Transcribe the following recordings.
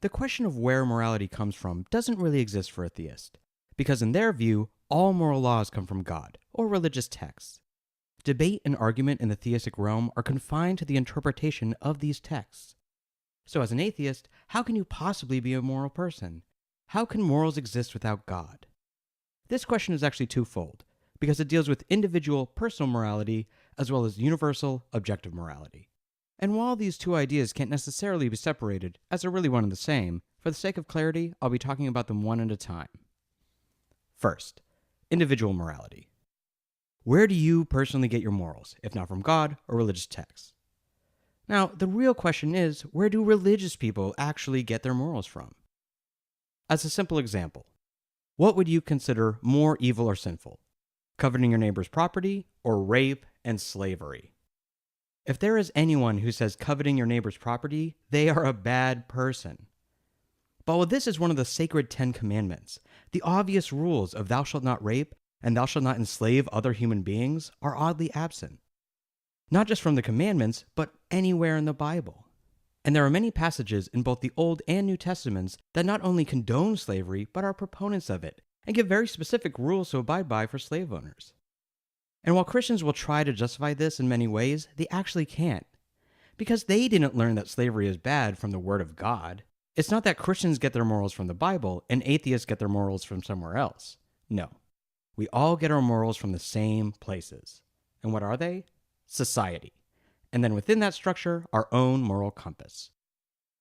The question of where morality comes from doesn't really exist for a theist, because in their view, all moral laws come from God or religious texts. Debate and argument in the theistic realm are confined to the interpretation of these texts. So as an atheist, how can you possibly be a moral person? How can morals exist without God? This question is actually twofold, because it deals with individual personal morality as well as universal objective morality. And while these two ideas can't necessarily be separated, as they're really one and the same, for the sake of clarity, I'll be talking about them one at a time. First, individual morality. Where do you personally get your morals, if not from God or religious texts? Now, the real question is, where do religious people actually get their morals from? As a simple example, what would you consider more evil or sinful? Coveting your neighbor's property or rape and slavery? If there is anyone who says coveting your neighbor's property, they are a bad person. But while this is one of the sacred 10 commandments, the obvious rules of thou shalt not rape and thou shalt not enslave other human beings are oddly absent. Not just from the commandments, but anywhere in the Bible. And there are many passages in both the Old and New Testaments that not only condone slavery, but are proponents of it, and give very specific rules to abide by for slave owners. And while Christians will try to justify this in many ways, they actually can't. Because they didn't learn that slavery is bad from the Word of God. It's not that Christians get their morals from the Bible and atheists get their morals from somewhere else. No. We all get our morals from the same places. And what are they? Society. And then within that structure, our own moral compass.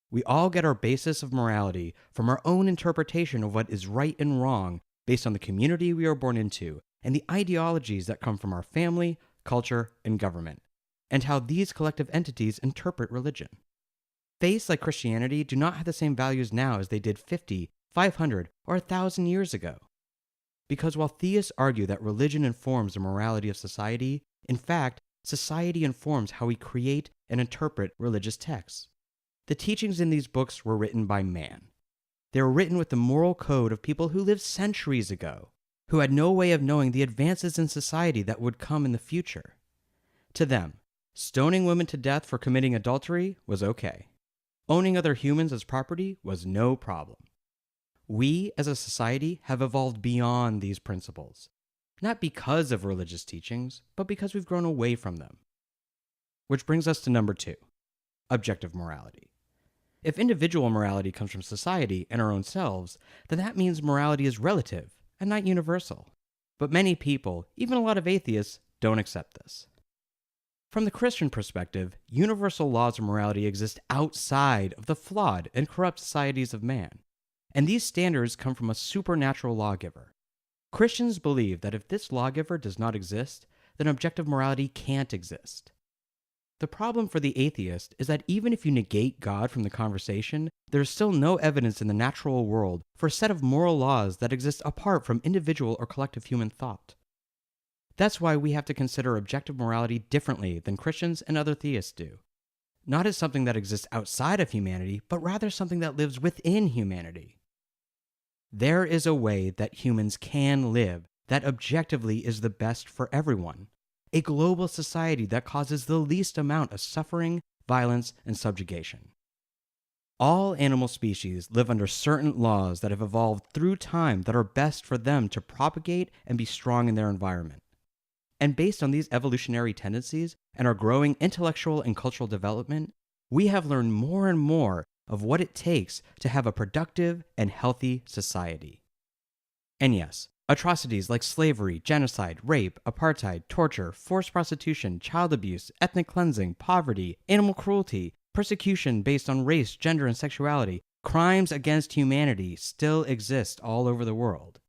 We all get our basis of morality from our own interpretation of what is right and wrong based on the community we are born into and the ideologies that come from our family, culture, and government, and how these collective entities interpret religion. Faiths like Christianity do not have the same values now as they did 50, 500, or 1,000 years ago. Because while theists argue that religion informs the morality of society, in fact, society informs how we create and interpret religious texts. The teachings in these books were written by man. They were written with the moral code of people who lived centuries ago, who had no way of knowing the advances in society that would come in the future. To them, stoning women to death for committing adultery was okay. Owning other humans as property was no problem. We, as a society, have evolved beyond these principles, not because of religious teachings, but because we've grown away from them. Which brings us to number 2, objective morality. If individual morality comes from society and our own selves, then that means morality is relative and not universal. But many people, even a lot of atheists, don't accept this. From the Christian perspective, universal laws of morality exist outside of the flawed and corrupt societies of man, and these standards come from a supernatural lawgiver. Christians believe that if this lawgiver does not exist, then objective morality can't exist. The problem for the atheist is that even if you negate God from the conversation, there is still no evidence in the natural world for a set of moral laws that exist apart from individual or collective human thought. That's why we have to consider objective morality differently than Christians and other theists do. Not as something that exists outside of humanity, but rather something that lives within humanity. There is a way that humans can live that objectively is the best for everyone. A global society that causes the least amount of suffering, violence, and subjugation. All animal species live under certain laws that have evolved through time that are best for them to propagate and be strong in their environment. And based on these evolutionary tendencies and our growing intellectual and cultural development, we have learned more and more of what it takes to have a productive and healthy society. And yes, atrocities like slavery, genocide, rape, apartheid, torture, forced prostitution, child abuse, ethnic cleansing, poverty, animal cruelty, persecution based on race, gender, and sexuality, crimes against humanity still exist all over the world.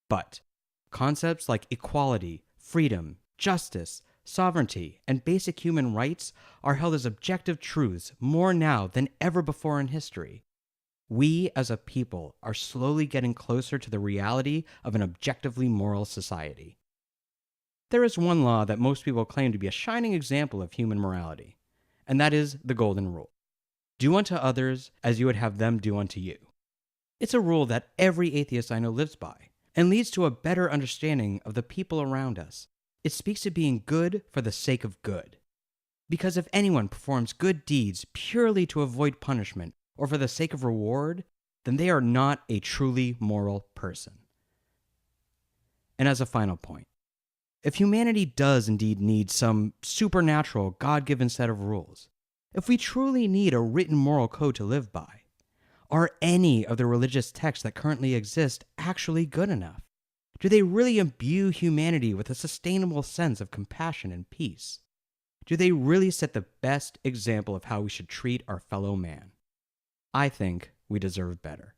But concepts like equality, freedom, justice, sovereignty, and basic human rights are held as objective truths more now than ever before in history. We as a people are slowly getting closer to the reality of an objectively moral society. There is one law that most people claim to be a shining example of human morality, and that is the Golden Rule. Do unto others as you would have them do unto you. It's a rule that every atheist I know lives by, and leads to a better understanding of the people around us. It speaks to being good for the sake of good. Because if anyone performs good deeds purely to avoid punishment, or for the sake of reward, then they are not a truly moral person. And as a final point, if humanity does indeed need some supernatural, God-given set of rules, if we truly need a written moral code to live by, are any of the religious texts that currently exist actually good enough? Do they really imbue humanity with a sustainable sense of compassion and peace? Do they really set the best example of how we should treat our fellow man? I think we deserve better.